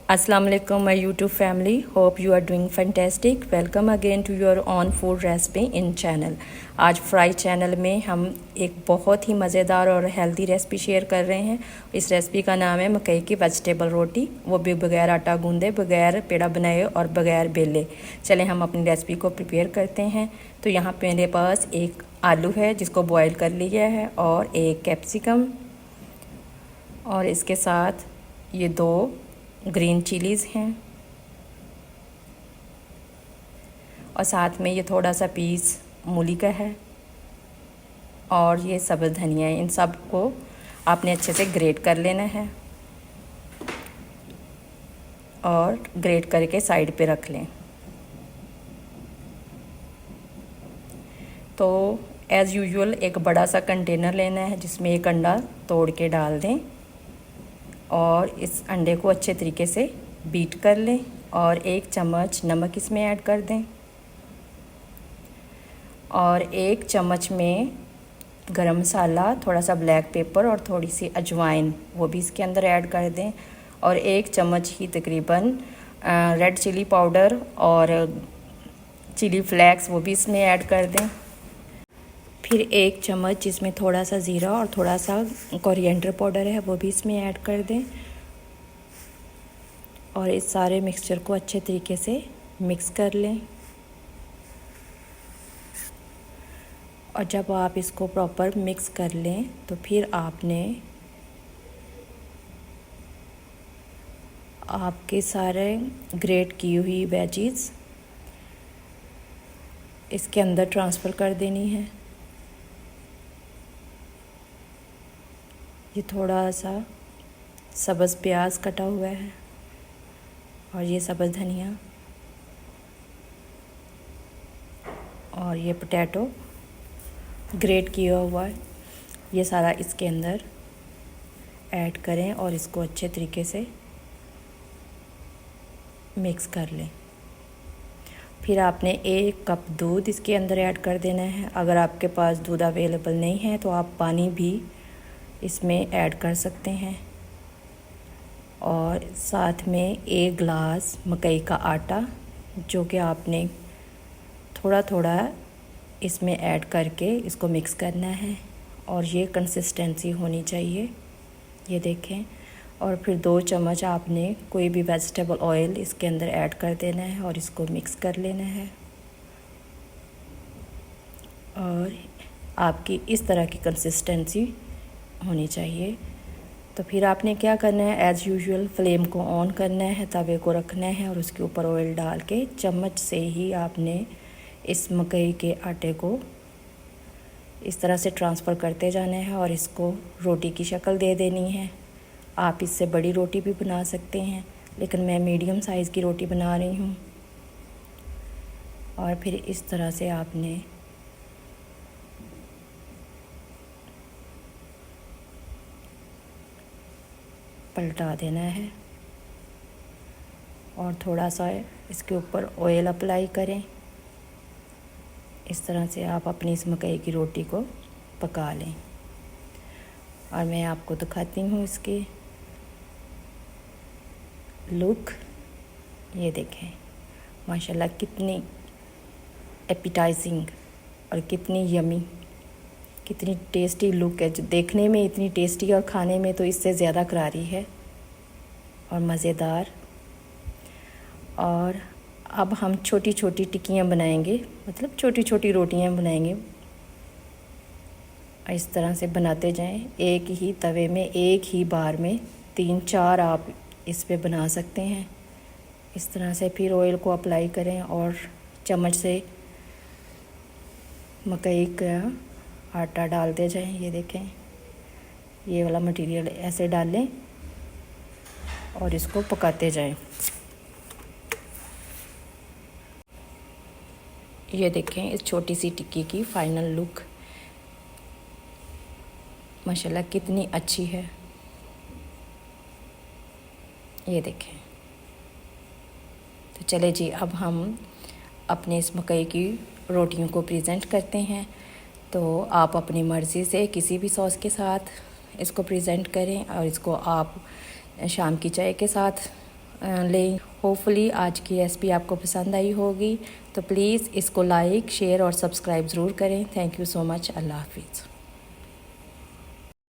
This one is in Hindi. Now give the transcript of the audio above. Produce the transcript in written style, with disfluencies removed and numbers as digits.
अस्सलाम वालेकुम my YouTube family, hope you are doing fantastic. Welcome again to your own food recipe in channel. आज फ्राई चैनल में हम एक बहुत ही मज़ेदार और हेल्दी रेसिपी शेयर कर रहे हैं। इस रेसिपी का नाम है मकई की वेजिटेबल रोटी, वो भी बगैर आटा गूंदे, बगैर पेड़ा बनाए और बगैर बेले। चले हम अपनी रेसिपी को प्रिपेयर करते हैं। तो यहाँ पे मेरे पास एक आलू है जिसको बॉयल कर लिया है, और एक कैप्सिकम, और इसके साथ ये 2 ग्रीन चिलीज़ हैं, और साथ में ये थोड़ा सा पीस मूली का है, और ये सब्ज़ धनिया है। इन सब को आपने अच्छे से ग्रेट कर लेना है और ग्रेट करके साइड पे रख लें। तो एज़ यूजुअल एक बड़ा सा कंटेनर लेना है जिसमें एक अंडा तोड़ के डाल दें, और इस अंडे को अच्छे तरीके से बीट कर लें, और 1 चम्मच नमक इसमें ऐड कर दें, और 1 चम्मच में गरम मसाला, थोड़ा सा ब्लैक पेपर और थोड़ी सी अजवाइन वो भी इसके अंदर ऐड कर दें, और 1 चम्मच ही तकरीबन रेड चिली पाउडर और चिली फ्लेक्स वो भी इसमें ऐड कर दें। फिर 1 चम्मच जिसमें थोड़ा सा ज़ीरा और थोड़ा सा कोरिएंडर पाउडर है वो भी इसमें ऐड कर दें, और इस सारे मिक्सचर को अच्छे तरीके से मिक्स कर लें। और जब आप इसको प्रॉपर मिक्स कर लें तो फिर आपके सारे ग्रेट की हुई वेजीज इसके अंदर ट्रांसफ़र कर देनी है। ये थोड़ा सा सब्ज़ प्याज कटा हुआ है, और ये सब्ज़ धनिया, और ये पोटैटो ग्रेट किया हुआ है, ये सारा इसके अंदर ऐड करें और इसको अच्छे तरीके से मिक्स कर लें। फिर आपने 1 कप दूध इसके अंदर ऐड कर देना है। अगर आपके पास दूध अवेलेबल नहीं है तो आप पानी भी इसमें ऐड कर सकते हैं, और साथ में 1 गिलास मकई का आटा जो कि आपने थोड़ा थोड़ा इसमें ऐड करके इसको मिक्स करना है, और ये कंसिस्टेंसी होनी चाहिए, ये देखें। और फिर 2 चम्मच आपने कोई भी वेजिटेबल ऑयल इसके अंदर ऐड कर देना है और इसको मिक्स कर लेना है, और आपकी इस तरह की कंसिस्टेंसी होनी चाहिए। तो फिर आपने क्या करना है, एज़ यूजुअल फ्लेम को ऑन करना है, तवे को रखना है, और उसके ऊपर ऑयल डाल के चम्मच से ही आपने इस मकई के आटे को इस तरह से ट्रांसफ़र करते जाना है, और इसको रोटी की शक्ल दे देनी है। आप इससे बड़ी रोटी भी बना सकते हैं, लेकिन मैं मीडियम साइज़ की रोटी बना रही हूँ। और फिर इस तरह से आपने पलटा देना है, और थोड़ा सा इसके ऊपर ऑयल अप्लाई करें। इस तरह से आप अपनी इस मकई की रोटी को पका लें, और मैं आपको दिखाती हूँ इसकी लुक। ये देखें माशाल्लाह कितनी एपिटाइजिंग और कितनी यमी, कितनी टेस्टी लुक है, जो देखने में इतनी टेस्टी और खाने में तो इससे ज़्यादा करारी है और मज़ेदार। और अब हम छोटी छोटी टिक्कियाँ बनाएंगे, मतलब छोटी छोटी रोटियाँ बनाएंगे। इस तरह से बनाते जाएं, एक ही तवे में एक ही बार में 3-4 आप इस पे बना सकते हैं। इस तरह से फिर ऑयल को अप्लाई करें और चम्मच से मकई का आटा डालते जाएं। ये देखें, ये वाला मटेरियल ऐसे डालें और इसको पकाते जाएं। ये देखें इस छोटी सी टिक्की की फाइनल लुक माशाल्लाह कितनी अच्छी है। ये देखें। तो चले जी, अब हम अपने इस मकई की रोटियों को प्रेजेंट करते हैं। तो आप अपनी मर्ज़ी से किसी भी सॉस के साथ इसको प्रेजेंट करें, और इसको आप शाम की चाय के साथ लें। होपफुली आज की रेसिपी आपको पसंद आई होगी, तो प्लीज़ इसको लाइक शेयर और सब्सक्राइब ज़रूर करें। Thank you so much. अल्लाह हाफिज़।